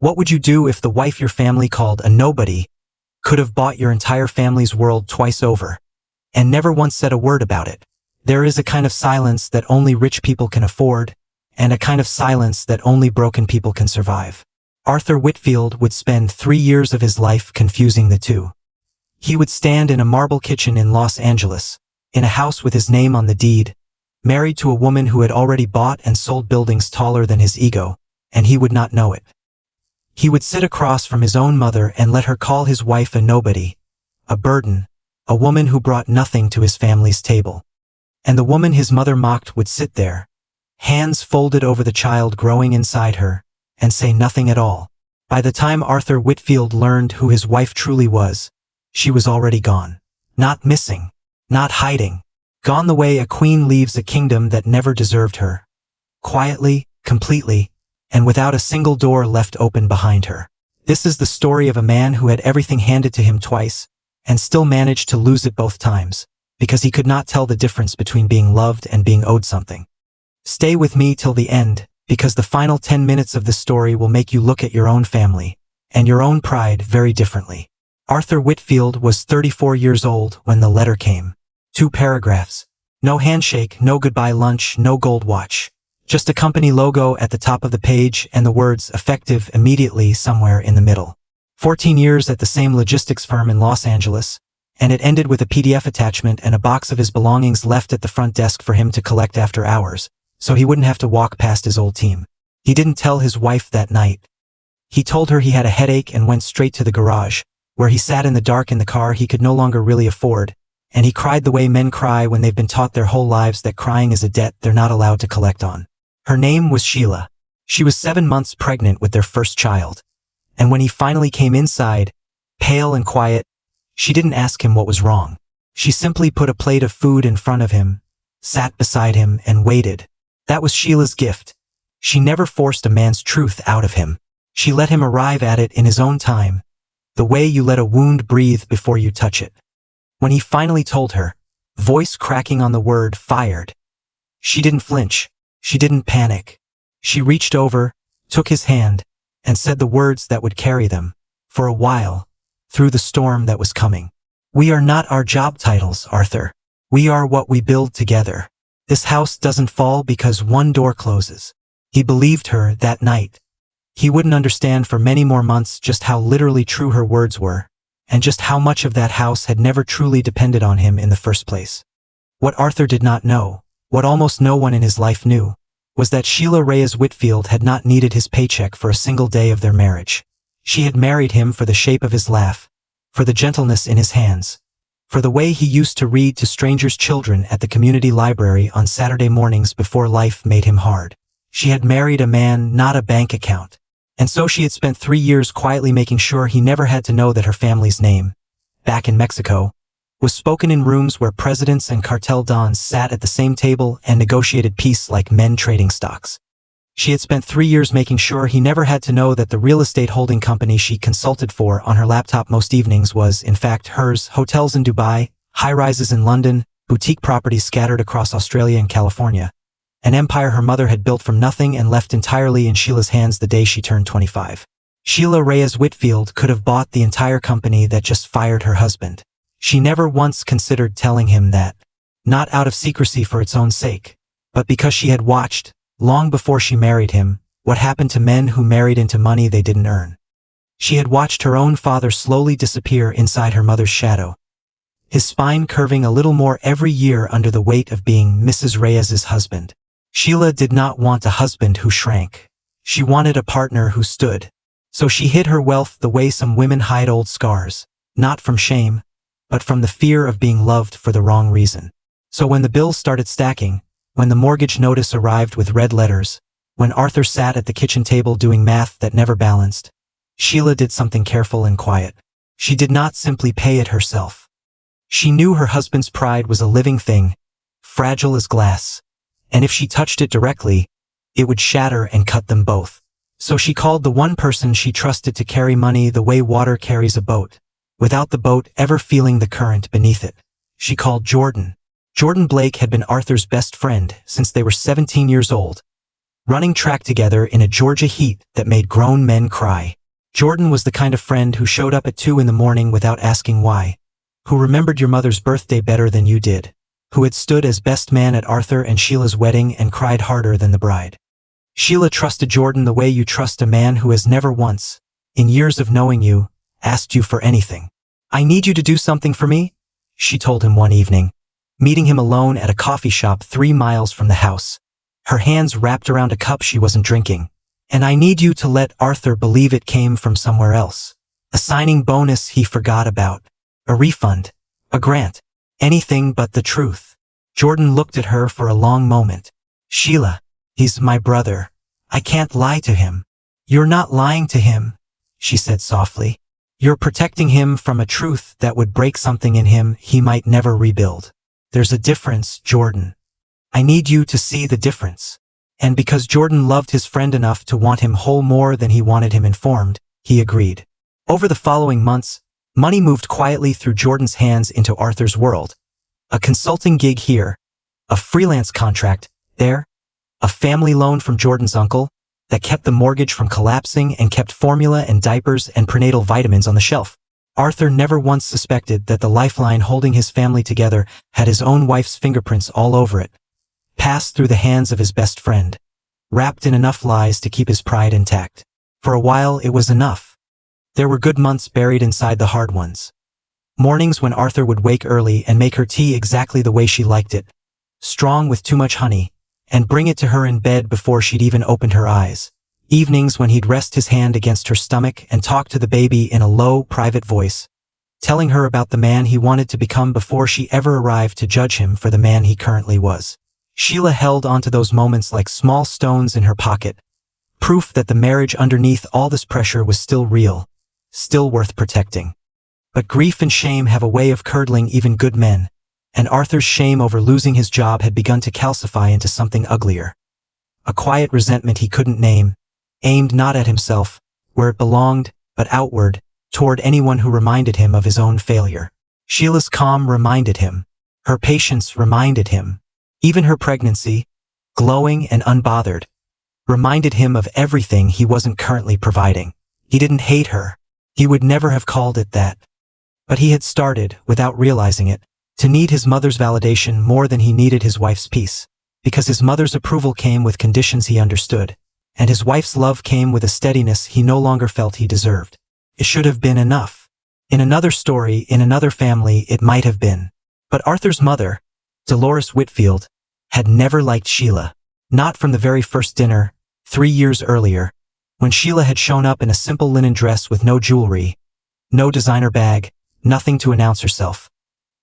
What would you do if the wife your family called a nobody could have bought your entire family's world twice over and never once said a word about it? There is a kind of silence that only rich people can afford, and a kind of silence that only broken people can survive. Arthur Whitfield would spend 3 years of his life confusing the two. He would stand in a marble kitchen in Los Angeles, in a house with his name on the deed, married to a woman who had already bought and sold buildings taller than his ego, and he would not know it. He would sit across from his own mother and let her call his wife a nobody, a burden, a woman who brought nothing to his family's table. And the woman his mother mocked would sit there, hands folded over the child growing inside her, and say nothing at all. By the time Arthur Whitfield learned who his wife truly was, she was already gone. Not missing, not hiding, gone the way a queen leaves a kingdom that never deserved her. Quietly, completely, and without a single door left open behind her. This is the story of a man who had everything handed to him twice, and still managed to lose it both times, because he could not tell the difference between being loved and being owed something. Stay with me till the end, because the final 10 minutes of this story will make you look at your own family, and your own pride very differently. Arthur Whitfield was 34 years old when the letter came. 2 paragraphs. No handshake, no goodbye lunch, no gold watch. Just a company logo at the top of the page and the words effective immediately somewhere in the middle. 14 years at the same logistics firm in Los Angeles, and it ended with a PDF attachment and a box of his belongings left at the front desk for him to collect after hours, so he wouldn't have to walk past his old team. He didn't tell his wife that night. He told her he had a headache and went straight to the garage, where he sat in the dark in the car he could no longer really afford, and he cried the way men cry when they've been taught their whole lives that crying is a debt they're not allowed to collect on. Her name was Sheila. She was 7 months pregnant with their first child. And when he finally came inside, pale and quiet, she didn't ask him what was wrong. She simply put a plate of food in front of him, sat beside him, and waited. That was Sheila's gift. She never forced a man's truth out of him. She let him arrive at it in his own time, the way you let a wound breathe before you touch it. When he finally told her, voice cracking on the word fired, she didn't flinch. She didn't panic. She reached over, took his hand, and said the words that would carry them, for a while, through the storm that was coming. We are not our job titles, Arthur. We are what we build together. This house doesn't fall because one door closes. He believed her that night. He wouldn't understand for many more months just how literally true her words were, and just how much of that house had never truly depended on him in the first place. What Arthur did not know, what almost no one in his life knew, was that Sheila Reyes Whitfield had not needed his paycheck for a single day of their marriage. She had married him for the shape of his laugh, for the gentleness in his hands, for the way he used to read to strangers' children at the community library on Saturday mornings before life made him hard. She had married a man, not a bank account. And so she had spent 3 years quietly making sure he never had to know that her family's name, back in Mexico, was spoken in rooms where presidents and cartel dons sat at the same table and negotiated peace like men trading stocks. She had spent 3 years making sure he never had to know that the real estate holding company she consulted for on her laptop most evenings was, in fact, hers. Hotels in Dubai, high-rises in London, boutique properties scattered across Australia and California. An empire her mother had built from nothing and left entirely in Sheila's hands the day she turned 25. Sheila Reyes Whitfield could have bought the entire company that just fired her husband. She never once considered telling him that, not out of secrecy for its own sake, but because she had watched, long before she married him, what happened to men who married into money they didn't earn. She had watched her own father slowly disappear inside her mother's shadow, his spine curving a little more every year under the weight of being Mrs. Reyes's husband. Sheila did not want a husband who shrank. She wanted a partner who stood. So she hid her wealth the way some women hide old scars, not from shame, but from the fear of being loved for the wrong reason. So when the bills started stacking, when the mortgage notice arrived with red letters, when Arthur sat at the kitchen table doing math that never balanced, Sheila did something careful and quiet. She did not simply pay it herself. She knew her husband's pride was a living thing, fragile as glass, and if she touched it directly, it would shatter and cut them both. So she called the one person she trusted to carry money the way water carries a boat, without the boat ever feeling the current beneath it. She called Jordan. Jordan Blake had been Arthur's best friend since they were 17 years old, running track together in a Georgia heat that made grown men cry. Jordan was the kind of friend who showed up at 2 in the morning without asking why, who remembered your mother's birthday better than you did, who had stood as best man at Arthur and Sheila's wedding and cried harder than the bride. Sheila trusted Jordan the way you trust a man who has never once, in years of knowing you, asked you for anything. "I need you to do something for me," she told him one evening, meeting him alone at a coffee shop 3 miles from the house, her hands wrapped around a cup she wasn't drinking. "And I need you to let Arthur believe it came from somewhere else. A signing bonus he forgot about. A refund. A grant. Anything but the truth." Jordan looked at her for a long moment. "Sheila, he's my brother. I can't lie to him." "You're not lying to him," she said softly. "You're protecting him from a truth that would break something in him he might never rebuild. There's a difference, Jordan. I need you to see the difference." And because Jordan loved his friend enough to want him whole more than he wanted him informed, he agreed. Over the following months, money moved quietly through Jordan's hands into Arthur's world. A consulting gig here, a freelance contract there, a family loan from Jordan's uncle that kept the mortgage from collapsing and kept formula and diapers and prenatal vitamins on the shelf. Arthur never once suspected that the lifeline holding his family together had his own wife's fingerprints all over it, passed through the hands of his best friend, wrapped in enough lies to keep his pride intact. For a while it was enough. There were good months buried inside the hard ones. Mornings when Arthur would wake early and make her tea exactly the way she liked it, strong with too much honey, and bring it to her in bed before she'd even opened her eyes. Evenings when he'd rest his hand against her stomach and talk to the baby in a low, private voice, telling her about the man he wanted to become before she ever arrived to judge him for the man he currently was. Sheila held onto those moments like small stones in her pocket, proof that the marriage underneath all this pressure was still real, still worth protecting. But grief and shame have a way of curdling even good men, and Arthur's shame over losing his job had begun to calcify into something uglier. A quiet resentment he couldn't name, aimed not at himself, where it belonged, but outward, toward anyone who reminded him of his own failure. Sheila's calm reminded him. Her patience reminded him. Even her pregnancy, glowing and unbothered, reminded him of everything he wasn't currently providing. He didn't hate her. He would never have called it that. But he had started, without realizing it, to need his mother's validation more than he needed his wife's peace, because his mother's approval came with conditions he understood, and his wife's love came with a steadiness he no longer felt he deserved. It should have been enough. In another story, in another family, it might have been. But Arthur's mother, Dolores Whitfield, had never liked Sheila. Not from the very first dinner, 3 years earlier, when Sheila had shown up in a simple linen dress with no jewelry, no designer bag, nothing to announce herself.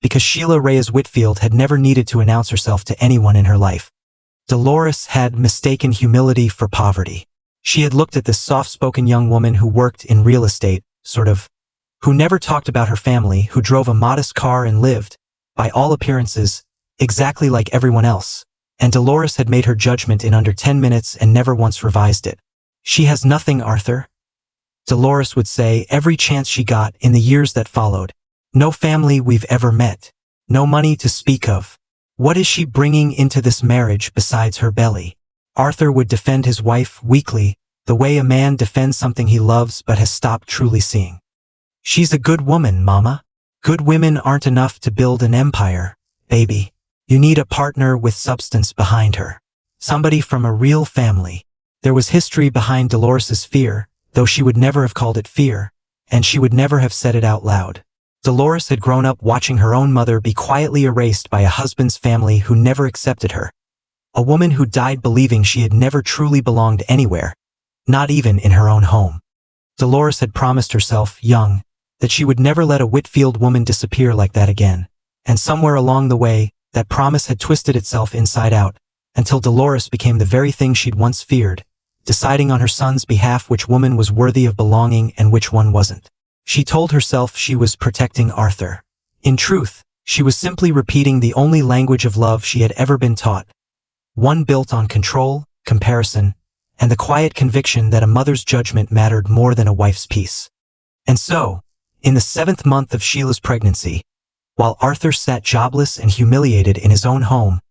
Because Sheila Reyes Whitfield had never needed to announce herself to anyone in her life. Dolores had mistaken humility for poverty. She had looked at this soft-spoken young woman who worked in real estate, sort of, who never talked about her family, who drove a modest car and lived, by all appearances, exactly like everyone else, and Dolores had made her judgment in under 10 minutes and never once revised it. "She has nothing, Arthur," Dolores would say every chance she got in the years that followed. "No family we've ever met. No money to speak of. What is she bringing into this marriage besides her belly?" Arthur would defend his wife weakly, the way a man defends something he loves but has stopped truly seeing. "She's a good woman, Mama. Good women aren't enough to build an empire, baby. You need a partner with substance behind her. Somebody from a real family." There was history behind Dolores's fear, though she would never have called it fear, and she would never have said it out loud. Dolores had grown up watching her own mother be quietly erased by a husband's family who never accepted her. A woman who died believing she had never truly belonged anywhere, not even in her own home. Dolores had promised herself, young, that she would never let a Whitfield woman disappear like that again, and somewhere along the way, that promise had twisted itself inside out, until Dolores became the very thing she'd once feared, deciding on her son's behalf which woman was worthy of belonging and which one wasn't. She told herself she was protecting Arthur. In truth, she was simply repeating the only language of love she had ever been taught, one built on control, comparison, and the quiet conviction that a mother's judgment mattered more than a wife's peace. And so, in the 7th month of Sheila's pregnancy, while Arthur sat jobless and humiliated in his own home,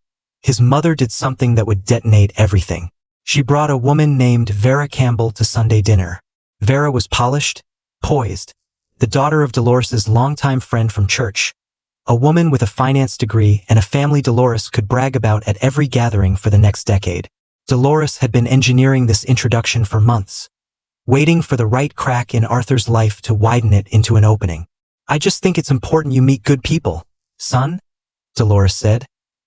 his mother did something that would detonate everything. She brought a woman named Vera Campbell to Sunday dinner. Vera was polished, poised, the daughter of Dolores's longtime friend from church, a woman with a finance degree and a family Dolores could brag about at every gathering for the next decade. Dolores had been engineering this introduction for months, waiting for the right crack in Arthur's life to widen it into an opening. "I just think it's important you meet good people, son," Dolores said,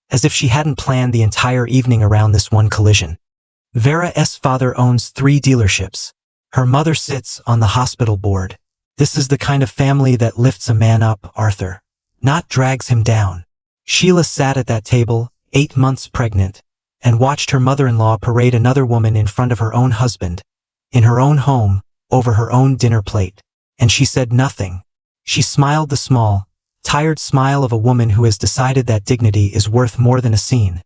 as if she hadn't planned the entire evening around this one collision. Vera's father owns 3 dealerships. Her mother sits on the hospital board. This is the kind of family that lifts a man up, Arthur, not drags him down. Sheila sat at that table, 8 months pregnant, and watched her mother-in-law parade another woman in front of her own husband, in her own home, over her own dinner plate. And she said nothing. She smiled the small, tired smile of a woman who has decided that dignity is worth more than a scene.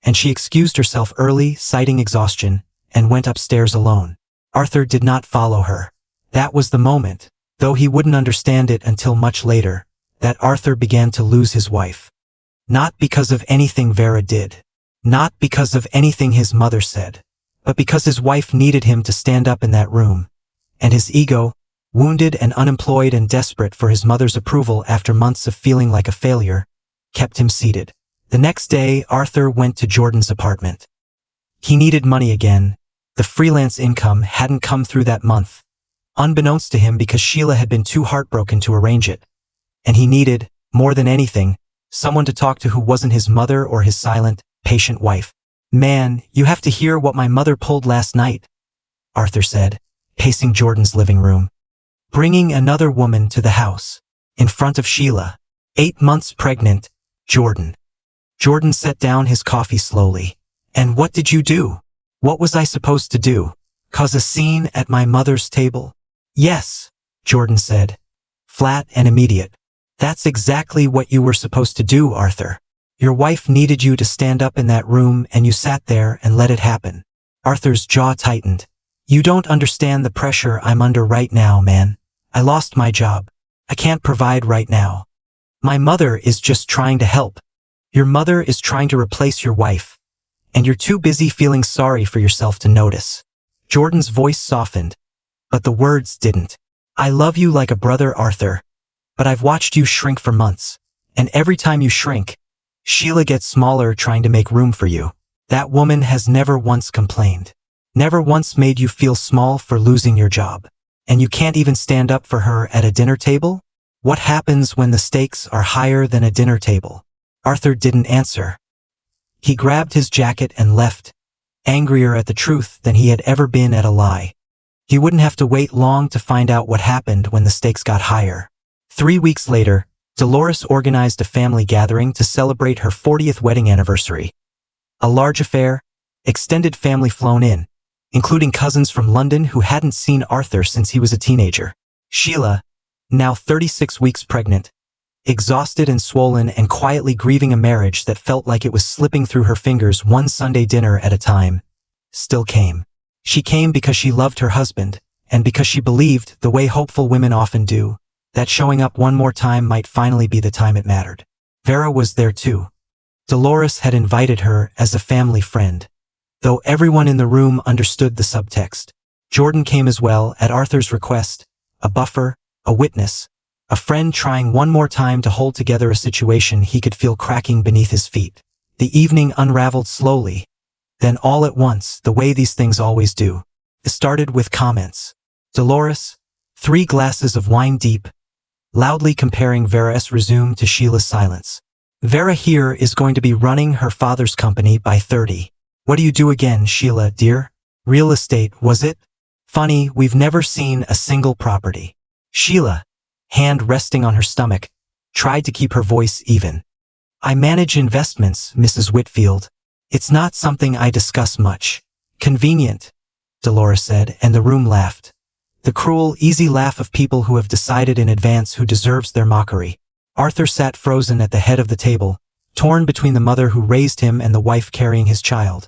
And she excused herself early, citing exhaustion, and went upstairs alone. Arthur did not follow her. That was the moment, though he wouldn't understand it until much later, that Arthur began to lose his wife. Not because of anything Vera did. Not because of anything his mother said. But because his wife needed him to stand up in that room. And his ego, wounded and unemployed and desperate for his mother's approval after months of feeling like a failure, kept him seated. The next day, Arthur went to Jordan's apartment. He needed money again. The freelance income hadn't come through that month, unbeknownst to him because Sheila had been too heartbroken to arrange it. And he needed, more than anything, someone to talk to who wasn't his mother or his silent, patient wife. "Man, you have to hear what my mother pulled last night," Arthur said, pacing Jordan's living room. Bringing another woman to the house, in front of Sheila. 8 months pregnant, Jordan. Jordan set down his coffee slowly. "And what did you do? What was I supposed to do? Cause a scene at my mother's table?" "Yes," Jordan said, flat and immediate. "That's exactly what you were supposed to do, Arthur. Your wife needed you to stand up in that room and you sat there and let it happen." Arthur's jaw tightened. "You don't understand the pressure I'm under right now, man. I lost my job. I can't provide right now. My mother is just trying to help. Your mother is trying to replace your wife. And you're too busy feeling sorry for yourself to notice." Jordan's voice softened, but the words didn't. "I love you like a brother, Arthur. But I've watched you shrink for months. And every time you shrink, Sheila gets smaller trying to make room for you. That woman has never once complained. Never once made you feel small for losing your job. And you can't even stand up for her at a dinner table? What happens when the stakes are higher than a dinner table?" Arthur didn't answer. He grabbed his jacket and left, angrier at the truth than he had ever been at a lie. He wouldn't have to wait long to find out what happened when the stakes got higher. 3 weeks later, Dolores organized a family gathering to celebrate her 40th wedding anniversary. A large affair, extended family flown in, including cousins from London who hadn't seen Arthur since he was a teenager. Sheila, now 36 weeks pregnant, exhausted and swollen and quietly grieving a marriage that felt like it was slipping through her fingers one Sunday dinner at a time, still came. She came because she loved her husband, and because she believed, the way hopeful women often do, that showing up one more time might finally be the time it mattered. Vera was there too. Dolores had invited her as a family friend, though everyone in the room understood the subtext. Jordan came as well, at Arthur's request, a buffer, a witness, a friend trying one more time to hold together a situation he could feel cracking beneath his feet. The evening unraveled slowly. Then all at once, the way these things always do. It started with comments. Dolores, 3 glasses of wine deep, loudly comparing Vera's resume to Sheila's silence. "Vera here is going to be running her father's company by 30. What do you do again, Sheila, dear? Real estate, was it? Funny, we've never seen a single property." Sheila, hand resting on her stomach, tried to keep her voice even. "I manage investments, Mrs. Whitfield. It's not something I discuss much." "Convenient," Dolores said, and the room laughed. The cruel, easy laugh of people who have decided in advance who deserves their mockery. Arthur sat frozen at the head of the table, torn between the mother who raised him and the wife carrying his child.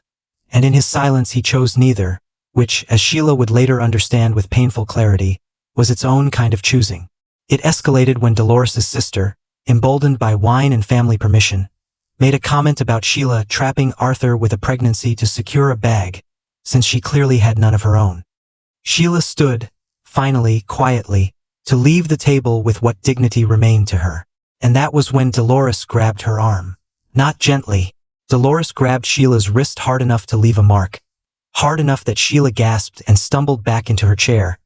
And in his silence he chose neither, which, as Sheila would later understand with painful clarity, was its own kind of choosing. It escalated when Dolores' sister, emboldened by wine and family permission, made a comment about Sheila trapping Arthur with a pregnancy to secure a bag, since she clearly had none of her own. Sheila stood, finally, quietly, to leave the table with what dignity remained to her. And that was when Dolores grabbed her arm. Not gently. Dolores grabbed Sheila's wrist hard enough to leave a mark. Hard enough that Sheila gasped and stumbled back into her chair,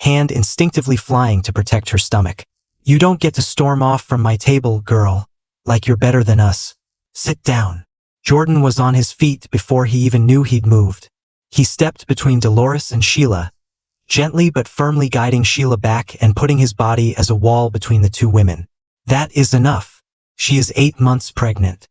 hand instinctively flying to protect her stomach. You don't get to storm off from my table, girl, like you're better than us. Sit down. Jordan was on his feet before he even knew he'd moved. He stepped between Dolores and Sheila, gently but firmly guiding Sheila back and putting his body as a wall between the two women. That is enough. She is 8 months pregnant.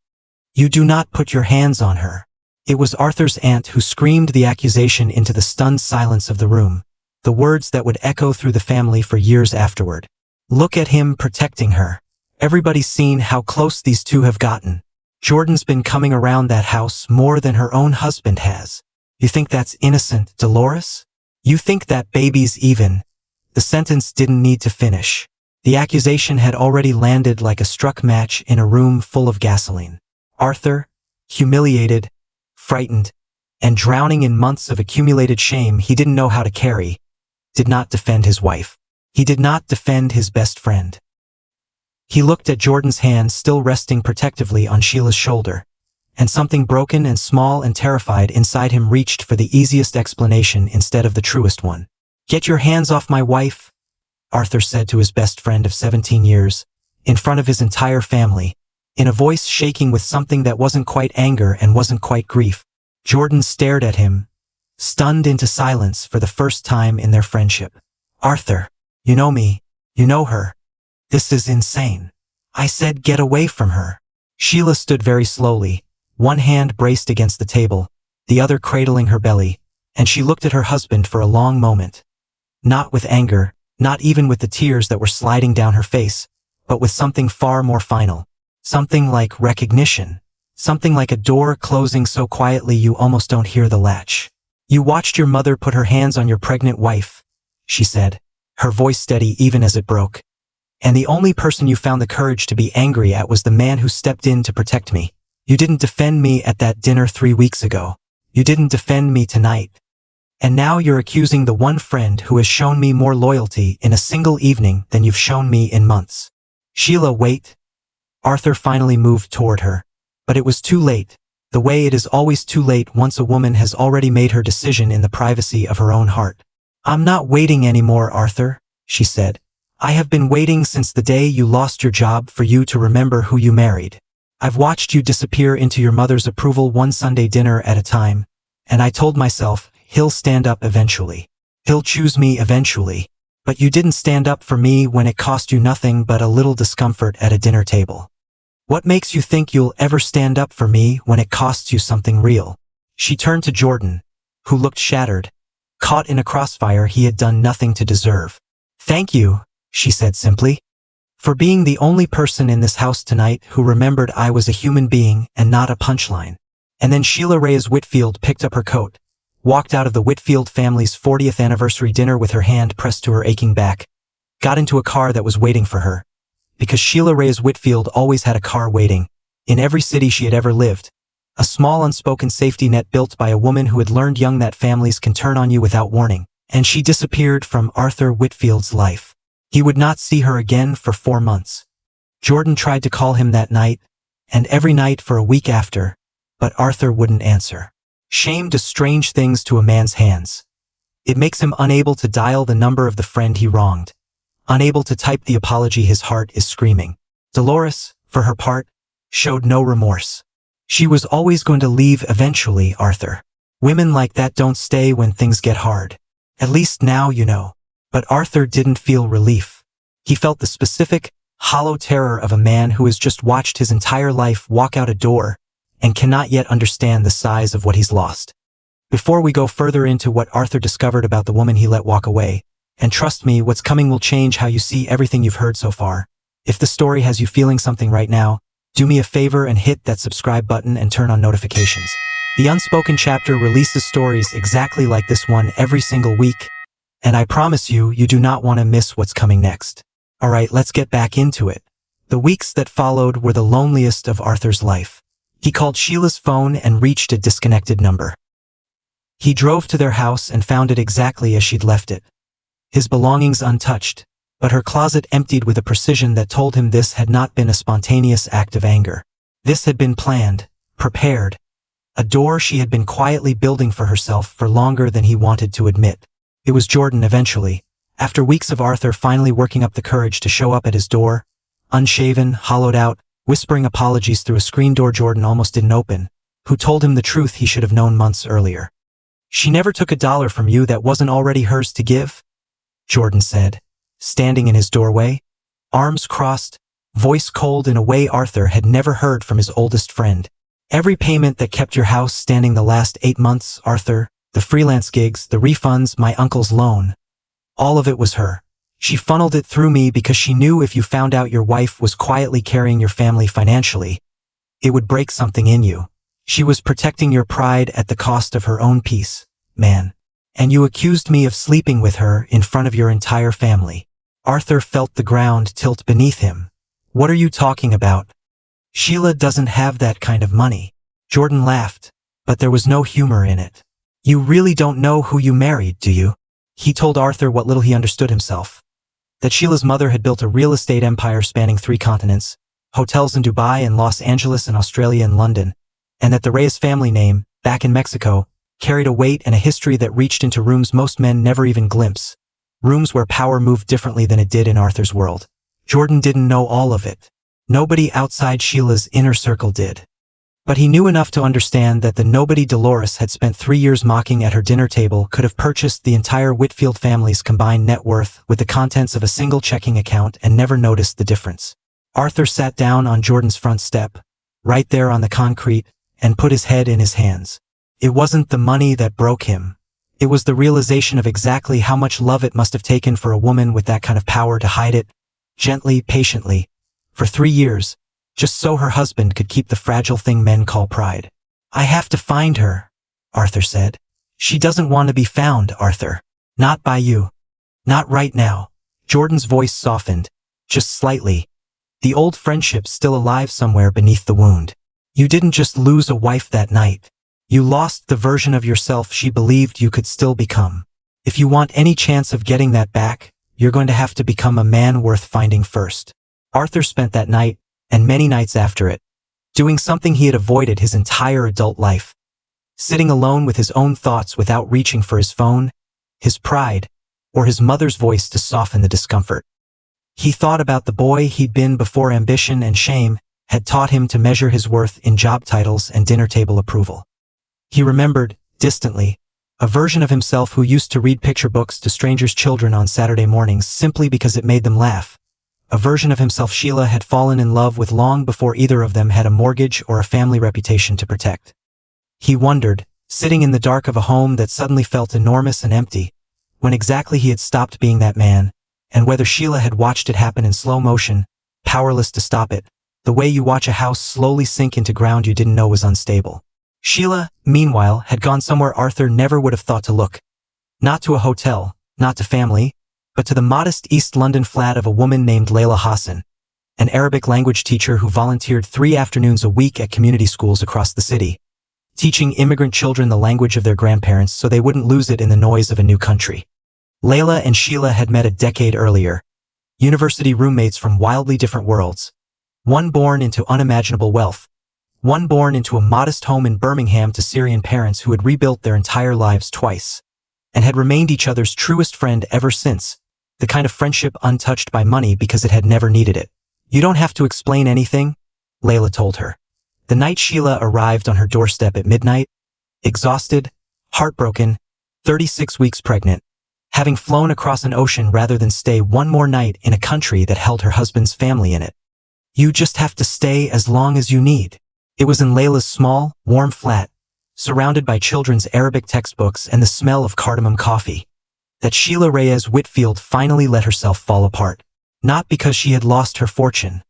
You do not put your hands on her. It was Arthur's aunt who screamed the accusation into the stunned silence of the room, the words that would echo through the family for years afterward. Look at him protecting her. Everybody's seen how close these two have gotten. Jordan's been coming around that house more than her own husband has. You think that's innocent, Dolores? You think that baby's even? The sentence didn't need to finish. The accusation had already landed like a struck match in a room full of gasoline. Arthur, humiliated, frightened, and drowning in months of accumulated shame he didn't know how to carry, did not defend his wife. He did not defend his best friend. He looked at Jordan's hand still resting protectively on Sheila's shoulder, and something broken and small and terrified inside him reached for the easiest explanation instead of the truest one. Get your hands off my wife, Arthur said to his best friend of 17 years, in front of his entire family, in a voice shaking with something that wasn't quite anger and wasn't quite grief. Jordan stared at him, stunned into silence for the first time in their friendship. Arthur, you know me, you know her. This is insane. I said get away from her. Sheila stood very slowly, one hand braced against the table, the other cradling her belly, and she looked at her husband for a long moment. Not with anger, not even with the tears that were sliding down her face, but with something far more final. Something like recognition. Something like a door closing so quietly you almost don't hear the latch. You watched your mother put her hands on your pregnant wife, she said, her voice steady even as it broke. And the only person you found the courage to be angry at was the man who stepped in to protect me. You didn't defend me at that dinner 3 weeks ago. You didn't defend me tonight. And now you're accusing the one friend who has shown me more loyalty in a single evening than you've shown me in months. Sheila, wait. Arthur finally moved toward her. But it was too late, the way it is always too late once a woman has already made her decision in the privacy of her own heart. I'm not waiting anymore, Arthur, she said. I have been waiting since the day you lost your job for you to remember who you married. I've watched you disappear into your mother's approval one Sunday dinner at a time, and I told myself, he'll stand up eventually. He'll choose me eventually. But you didn't stand up for me when it cost you nothing but a little discomfort at a dinner table. What makes you think you'll ever stand up for me when it costs you something real? She turned to Jordan, who looked shattered, caught in a crossfire he had done nothing to deserve. Thank you, she said simply, for being the only person in this house tonight who remembered I was a human being and not a punchline. And then Sheila Reyes Whitfield picked up her coat, walked out of the Whitfield family's 40th anniversary dinner with her hand pressed to her aching back, got into a car that was waiting for her. Because Sheila Reyes Whitfield always had a car waiting, in every city she had ever lived. A small unspoken safety net built by a woman who had learned young that families can turn on you without warning. And she disappeared from Arthur Whitfield's life. He would not see her again for 4 months. Jordan tried to call him that night, and every night for a week after, but Arthur wouldn't answer. Shame does strange things to a man's hands. It makes him unable to dial the number of the friend he wronged, unable to type the apology his heart is screaming. Dolores, for her part, showed no remorse. She was always going to leave eventually, Arthur. Women like that don't stay when things get hard. At least now you know. But Arthur didn't feel relief. He felt the specific, hollow terror of a man who has just watched his entire life walk out a door and cannot yet understand the size of what he's lost. Before we go further into what Arthur discovered about the woman he let walk away, and trust me, what's coming will change how you see everything you've heard so far. If the story has you feeling something right now, do me a favor and hit that subscribe button and turn on notifications. The Unspoken chapter releases stories exactly like this one every single week, and I promise you, you do not want to miss what's coming next. Alright, let's get back into it. The weeks that followed were the loneliest of Arthur's life. He called Sheila's phone and reached a disconnected number. He drove to their house and found it exactly as she'd left it. His belongings untouched, but her closet emptied with a precision that told him this had not been a spontaneous act of anger. This had been planned, prepared, a door she had been quietly building for herself for longer than he wanted to admit. It was Jordan eventually, after weeks of Arthur finally working up the courage to show up at his door, unshaven, hollowed out, whispering apologies through a screen door Jordan almost didn't open, who told him the truth he should have known months earlier. "She never took $1 from you that wasn't already hers to give," Jordan said, standing in his doorway, arms crossed, voice cold in a way Arthur had never heard from his oldest friend. "Every payment that kept your house standing the last 8 months, Arthur, the freelance gigs, the refunds, my uncle's loan, all of it was her. She funneled it through me because she knew if you found out your wife was quietly carrying your family financially, it would break something in you. She was protecting your pride at the cost of her own peace, man. And you accused me of sleeping with her in front of your entire family." Arthur felt the ground tilt beneath him. "What are you talking about? Sheila doesn't have that kind of money." Jordan laughed, but there was no humor in it. "You really don't know who you married, do you?" He told Arthur what little he understood himself. That Sheila's mother had built a real estate empire spanning 3 continents, hotels in Dubai and Los Angeles and Australia and London, and that the Reyes family name, back in Mexico, carried a weight and a history that reached into rooms most men never even glimpse, rooms where power moved differently than it did in Arthur's world. Jordan didn't know all of it. Nobody outside Sheila's inner circle did. But he knew enough to understand that the nobody Dolores had spent 3 years mocking at her dinner table could have purchased the entire Whitfield family's combined net worth with the contents of a single checking account and never noticed the difference. Arthur sat down on Jordan's front step, right there on the concrete, and put his head in his hands. It wasn't the money that broke him. It was the realization of exactly how much love it must have taken for a woman with that kind of power to hide it, gently, patiently, for 3 years, just so her husband could keep the fragile thing men call pride. "I have to find her," Arthur said. "She doesn't want to be found, Arthur. Not by you. Not right now." Jordan's voice softened, just slightly, the old friendship still alive somewhere beneath the wound. "You didn't just lose a wife that night. You lost the version of yourself she believed you could still become. If you want any chance of getting that back, you're going to have to become a man worth finding first." Arthur spent that night, and many nights after it, doing something he had avoided his entire adult life. Sitting alone with his own thoughts without reaching for his phone, his pride, or his mother's voice to soften the discomfort. He thought about the boy he'd been before ambition and shame had taught him to measure his worth in job titles and dinner table approval. He remembered, distantly, a version of himself who used to read picture books to strangers' children on Saturday mornings simply because it made them laugh. A version of himself Sheila had fallen in love with long before either of them had a mortgage or a family reputation to protect. He wondered, sitting in the dark of a home that suddenly felt enormous and empty, when exactly he had stopped being that man, and whether Sheila had watched it happen in slow motion, powerless to stop it, the way you watch a house slowly sink into ground you didn't know was unstable. Sheila, meanwhile, had gone somewhere Arthur never would have thought to look. Not to a hotel, not to family, but to the modest East London flat of a woman named Layla Hassan, an Arabic language teacher who volunteered 3 afternoons a week at community schools across the city, teaching immigrant children the language of their grandparents so they wouldn't lose it in the noise of a new country. Layla and Sheila had met a decade earlier, university roommates from wildly different worlds, one born into unimaginable wealth, one born into a modest home in Birmingham to Syrian parents who had rebuilt their entire lives twice, and had remained each other's truest friend ever since, the kind of friendship untouched by money because it had never needed it. "You don't have to explain anything," Layla told her. The night Sheila arrived on her doorstep at midnight, exhausted, heartbroken, 36 weeks pregnant, having flown across an ocean rather than stay one more night in a country that held her husband's family in it. "You just have to stay as long as you need." It was in Layla's small, warm flat, surrounded by children's Arabic textbooks and the smell of cardamom coffee, that Sheila Reyes Whitfield finally let herself fall apart. Not because she had lost her fortune.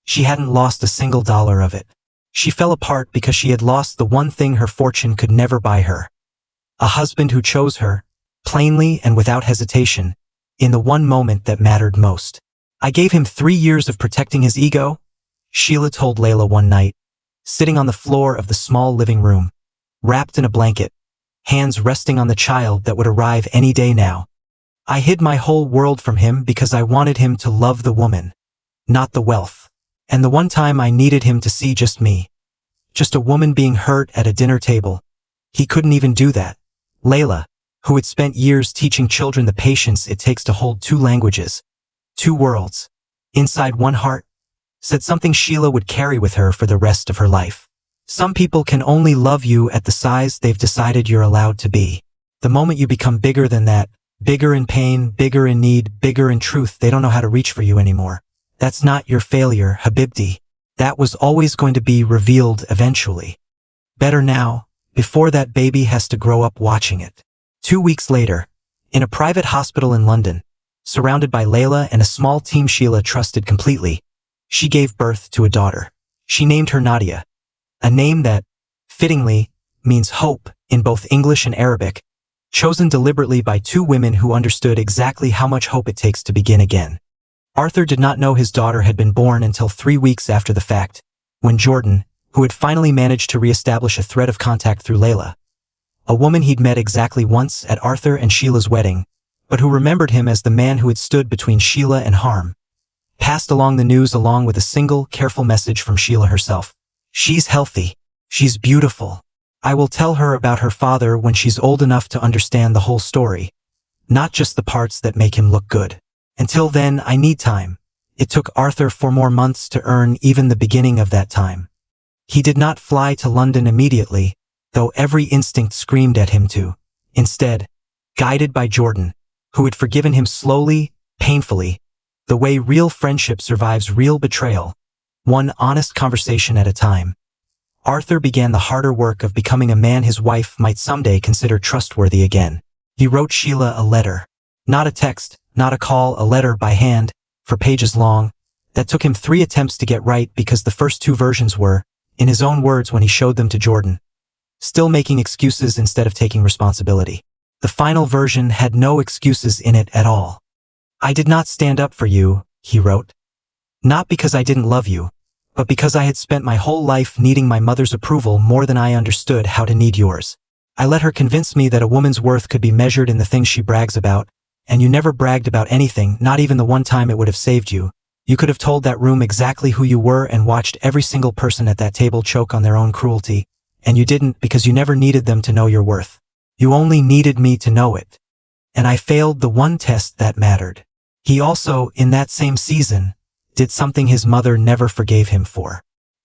She hadn't lost a single dollar of it. She fell apart because she had lost the one thing her fortune could never buy her. A husband who chose her, plainly and without hesitation, in the one moment that mattered most. "I gave him 3 years of protecting his ego," Sheila told Layla one night, sitting on the floor of the small living room, wrapped in a blanket, hands resting on the child that would arrive any day now. I hid my whole world from him because I wanted him to love the woman, not the wealth. And the one time I needed him to see just me, just a woman being hurt at a dinner table, he couldn't even do that. Layla, who had spent years teaching children the patience it takes to hold two languages, two worlds, inside one heart, said something Sheila would carry with her for the rest of her life. Some people can only love you at the size they've decided you're allowed to be. The moment you become bigger than that, bigger in pain, bigger in need, bigger in truth, they don't know how to reach for you anymore. That's not your failure, Habibti. That was always going to be revealed eventually. Better now, before that baby has to grow up watching it. 2 weeks later, in a private hospital in London, surrounded by Layla and a small team Sheila trusted completely, she gave birth to a daughter. She named her Nadia, a name that, fittingly, means hope in both English and Arabic, chosen deliberately by two women who understood exactly how much hope it takes to begin again. Arthur did not know his daughter had been born until 3 weeks after the fact, when Jordan, who had finally managed to reestablish a thread of contact through Layla, a woman he'd met exactly once at Arthur and Sheila's wedding, but who remembered him as the man who had stood between Sheila and harm, passed along the news along with a single, careful message from Sheila herself. She's healthy. She's beautiful. I will tell her about her father when she's old enough to understand the whole story, not just the parts that make him look good. Until then, I need time. It took Arthur 4 more months to earn even the beginning of that time. He did not fly to London immediately, though every instinct screamed at him to. Instead, guided by Jordan, who had forgiven him slowly, painfully, the way real friendship survives real betrayal, one honest conversation at a time, Arthur began the harder work of becoming a man his wife might someday consider trustworthy again. He wrote Sheila a letter. Not a text, not a call, a letter by hand, for pages long, that took him 3 attempts to get right because the first 2 versions were, in his own words when he showed them to Jordan, still making excuses instead of taking responsibility. The final version had no excuses in it at all. I did not stand up for you, he wrote. Not because I didn't love you, but because I had spent my whole life needing my mother's approval more than I understood how to need yours. I let her convince me that a woman's worth could be measured in the things she brags about, and you never bragged about anything, not even the one time it would have saved you. You could have told that room exactly who you were and watched every single person at that table choke on their own cruelty, and you didn't because you never needed them to know your worth. You only needed me to know it. And I failed the one test that mattered. He also, in that same season, did something his mother never forgave him for.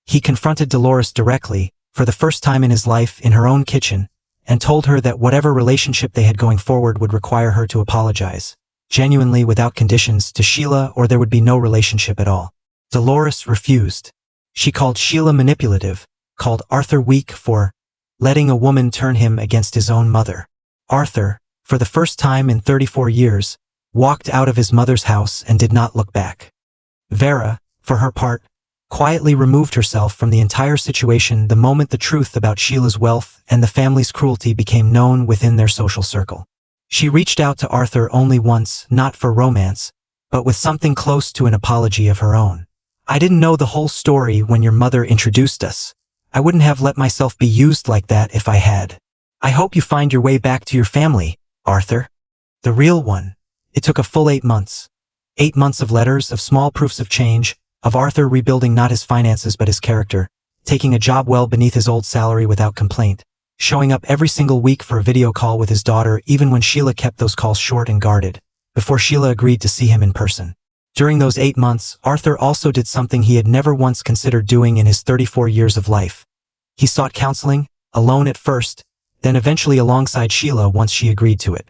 He confronted Dolores directly, for the first time in his life, in her own kitchen, and told her that whatever relationship they had going forward would require her to apologize, genuinely without conditions, to Sheila, or there would be no relationship at all. Dolores refused. She called Sheila manipulative, called Arthur weak for letting a woman turn him against his own mother. Arthur, for the first time in 34 years, walked out of his mother's house and did not look back. Vera, for her part, quietly removed herself from the entire situation the moment the truth about Sheila's wealth and the family's cruelty became known within their social circle. She reached out to Arthur only once, not for romance, but with something close to an apology of her own. I didn't know the whole story when your mother introduced us. I wouldn't have let myself be used like that if I had. I hope you find your way back to your family, Arthur. The real one. It took a full 8 months. 8 months of letters, of small proofs of change, of Arthur rebuilding not his finances but his character, taking a job well beneath his old salary without complaint, showing up every single week for a video call with his daughter even when Sheila kept those calls short and guarded, before Sheila agreed to see him in person. During those 8 months, Arthur also did something he had never once considered doing in his 34 years of life. He sought counseling, alone at first, then eventually alongside Sheila once she agreed to it.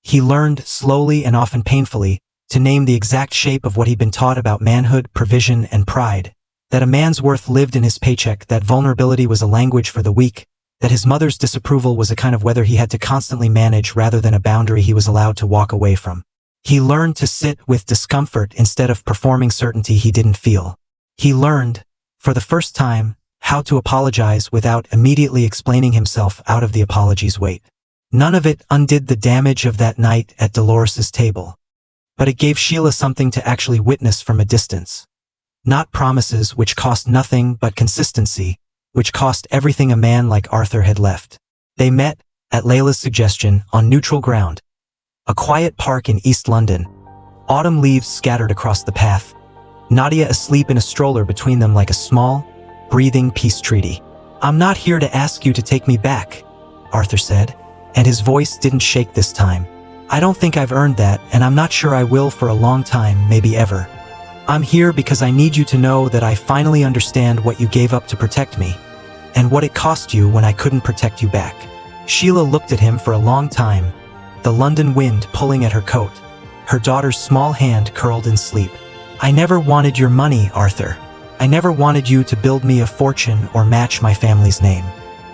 He learned, slowly and often painfully, to name the exact shape of what he'd been taught about manhood, provision, and pride, that a man's worth lived in his paycheck, that vulnerability was a language for the weak, that his mother's disapproval was a kind of weather he had to constantly manage rather than a boundary he was allowed to walk away from. He learned to sit with discomfort instead of performing certainty he didn't feel. He learned, for the first time, how to apologize without immediately explaining himself out of the apology's weight. None of it undid the damage of that night at Dolores's table. But it gave Sheila something to actually witness from a distance. Not promises which cost nothing but consistency, which cost everything a man like Arthur had left. They met, At Layla's suggestion, on neutral ground, a quiet park in East London, autumn leaves scattered across the path, Nadia asleep in a stroller between them like a small, breathing peace treaty. "I'm not here to ask you to take me back," Arthur said, and his voice didn't shake this time. "I don't think I've earned that, and I'm not sure I will for a long time, maybe ever. I'm here because I need you to know that I finally understand what you gave up to protect me, and what it cost you when I couldn't protect you back." Sheila looked at him for a long time, the London wind pulling at her coat, her daughter's small hand curled in sleep. "I never wanted your money, Arthur. I never wanted you to build me a fortune or match my family's name.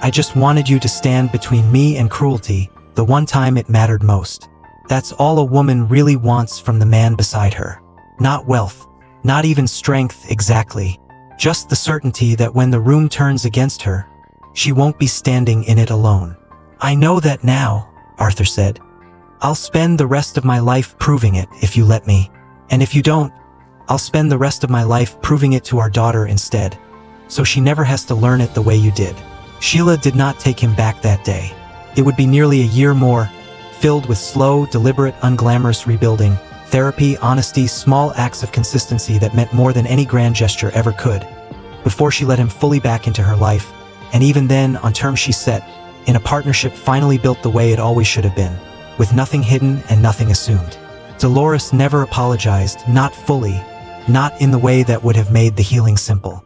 I just wanted you to stand between me and cruelty, the one time it mattered most. That's all a woman really wants from the man beside her. Not wealth, not even strength exactly, just the certainty that when the room turns against her, she won't be standing in it alone." "I know that now," Arthur said. "I'll spend the rest of my life proving it if you let me. And if you don't, I'll spend the rest of my life proving it to our daughter instead, so she never has to learn it the way you did." Sheila did not take him back that day. It would be nearly a year more, filled with slow, deliberate, unglamorous rebuilding, therapy, honesty, small acts of consistency that meant more than any grand gesture ever could, before she let him fully back into her life, and even then on terms she set, in a partnership finally built the way it always should have been, with nothing hidden and nothing assumed. Dolores never apologized, not fully, not in the way that would have made the healing simple.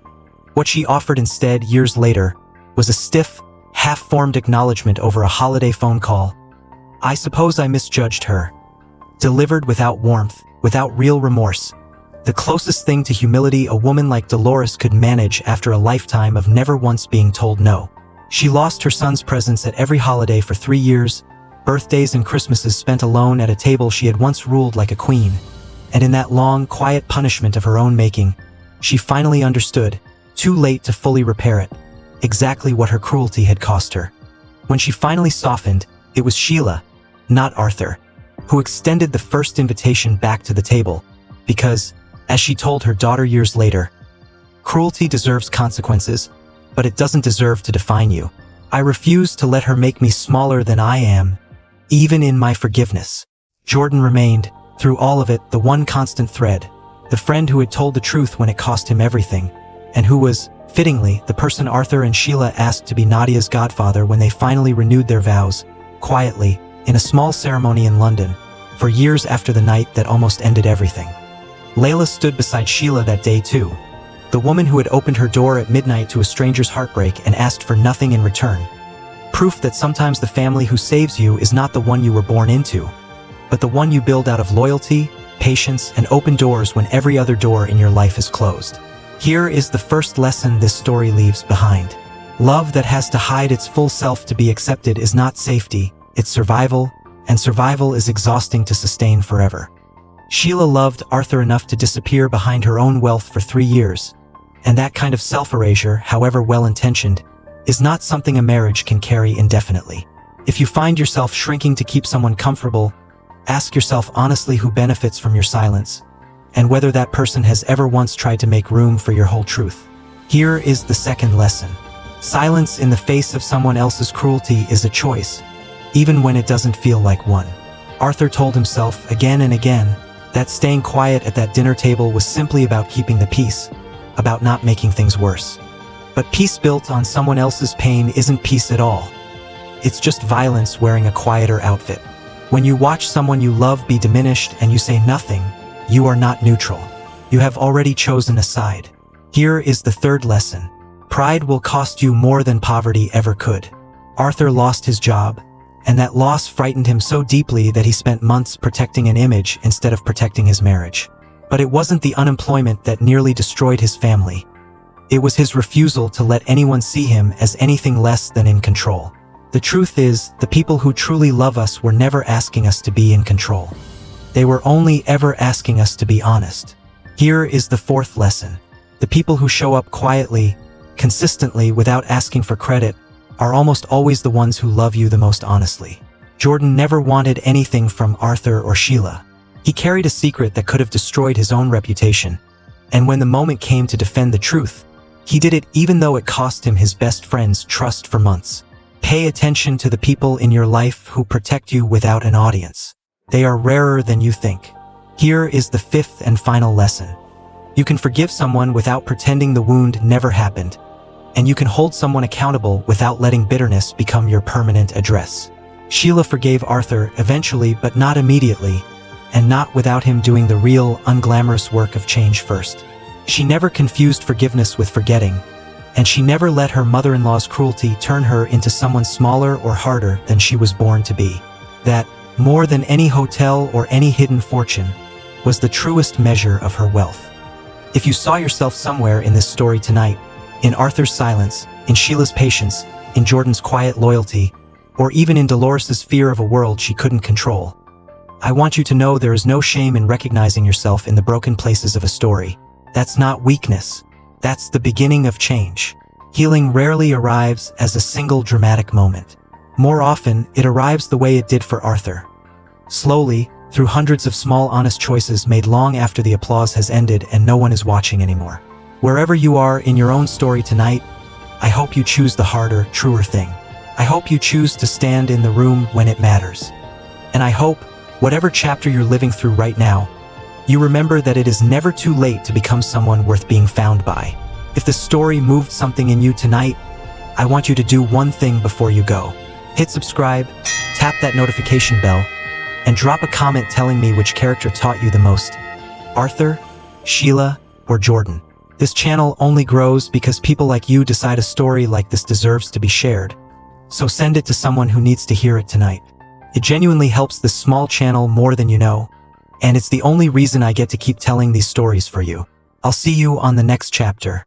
What she offered instead, years later, was a stiff, half-formed acknowledgement over a holiday phone call. "I suppose I misjudged her," delivered without warmth, without real remorse. The closest thing to humility a woman like Dolores could manage after a lifetime of never once being told no. She lost her son's presence at every holiday for 3 years, birthdays and Christmases spent alone at a table she had once ruled like a queen, and in that long, quiet punishment of her own making, she finally understood, too late to fully repair it, exactly what her cruelty had cost her. When she finally softened, it was Sheila, not Arthur, who extended the first invitation back to the table, because, as she told her daughter years later, "Cruelty deserves consequences, but it doesn't deserve to define you. I refuse to let her make me smaller than I am, even in my forgiveness." Jordan remained, through all of it, the one constant thread, the friend who had told the truth when it cost him everything, and who was, fittingly, the person Arthur and Sheila asked to be Nadia's godfather when they finally renewed their vows, quietly, in a small ceremony in London, for years after the night that almost ended everything. Layla stood beside Sheila that day too, the woman who had opened her door at midnight to a stranger's heartbreak and asked for nothing in return. Proof that sometimes the family who saves you is not the one you were born into, but the one you build out of loyalty, patience, and open doors when every other door in your life is closed. Here is the first lesson this story leaves behind. Love that has to hide its full self to be accepted is not safety, it's survival, and survival is exhausting to sustain forever. Sheila loved Arthur enough to disappear behind her own wealth for 3 years, and that kind of self-erasure, however well-intentioned, is not something a marriage can carry indefinitely. If you find yourself shrinking to keep someone comfortable, ask yourself honestly who benefits from your silence, and whether that person has ever once tried to make room for your whole truth. Here is the second lesson. Silence in the face of someone else's cruelty is a choice, even when it doesn't feel like one. Arthur told himself again and again that staying quiet at that dinner table was simply about keeping the peace, about not making things worse. But peace built on someone else's pain isn't peace at all. It's just violence wearing a quieter outfit. When you watch someone you love be diminished and you say nothing, you are not neutral. You have already chosen a side. Here is the third lesson. Pride will cost you more than poverty ever could. Arthur lost his job, and that loss frightened him so deeply that he spent months protecting an image instead of protecting his marriage. But it wasn't the unemployment that nearly destroyed his family. It was his refusal to let anyone see him as anything less than in control. The truth is, the people who truly love us were never asking us to be in control. They were only ever asking us to be honest. Here is the fourth lesson. The people who show up quietly, consistently, without asking for credit, are almost always the ones who love you the most honestly. Jordan never wanted anything from Arthur or Sheila. He carried a secret that could have destroyed his own reputation, and when the moment came to defend the truth, he did it even though it cost him his best friend's trust for months. Pay attention to the people in your life who protect you without an audience. They are rarer than you think. Here is the fifth and final lesson. You can forgive someone without pretending the wound never happened, and you can hold someone accountable without letting bitterness become your permanent address. Sheila forgave Arthur eventually, but not immediately, and not without him doing the real, unglamorous work of change first. She never confused forgiveness with forgetting, and she never let her mother-in-law's cruelty turn her into someone smaller or harder than she was born to be. That, more than any hotel or any hidden fortune, was the truest measure of her wealth. If you saw yourself somewhere in this story tonight, in Arthur's silence, in Sheila's patience, in Jordan's quiet loyalty, or even in Dolores's fear of a world she couldn't control, I want you to know there is no shame in recognizing yourself in the broken places of a story. That's not weakness. That's the beginning of change. Healing rarely arrives as a single dramatic moment. More often, it arrives the way it did for Arthur. Slowly, through hundreds of small honest choices made long after the applause has ended and no one is watching anymore. Wherever you are in your own story tonight, I hope you choose the harder, truer thing. I hope you choose to stand in the room when it matters. And I hope, whatever chapter you're living through right now, you remember that it is never too late to become someone worth being found by. If the story moved something in you tonight, I want you to do one thing before you go. Hit subscribe, tap that notification bell, and drop a comment telling me which character taught you the most. Arthur, Sheila, or Jordan. This channel only grows because people like you decide a story like this deserves to be shared. So send it to someone who needs to hear it tonight. It genuinely helps this small channel more than you know, and it's the only reason I get to keep telling these stories for you. I'll see you on the next chapter.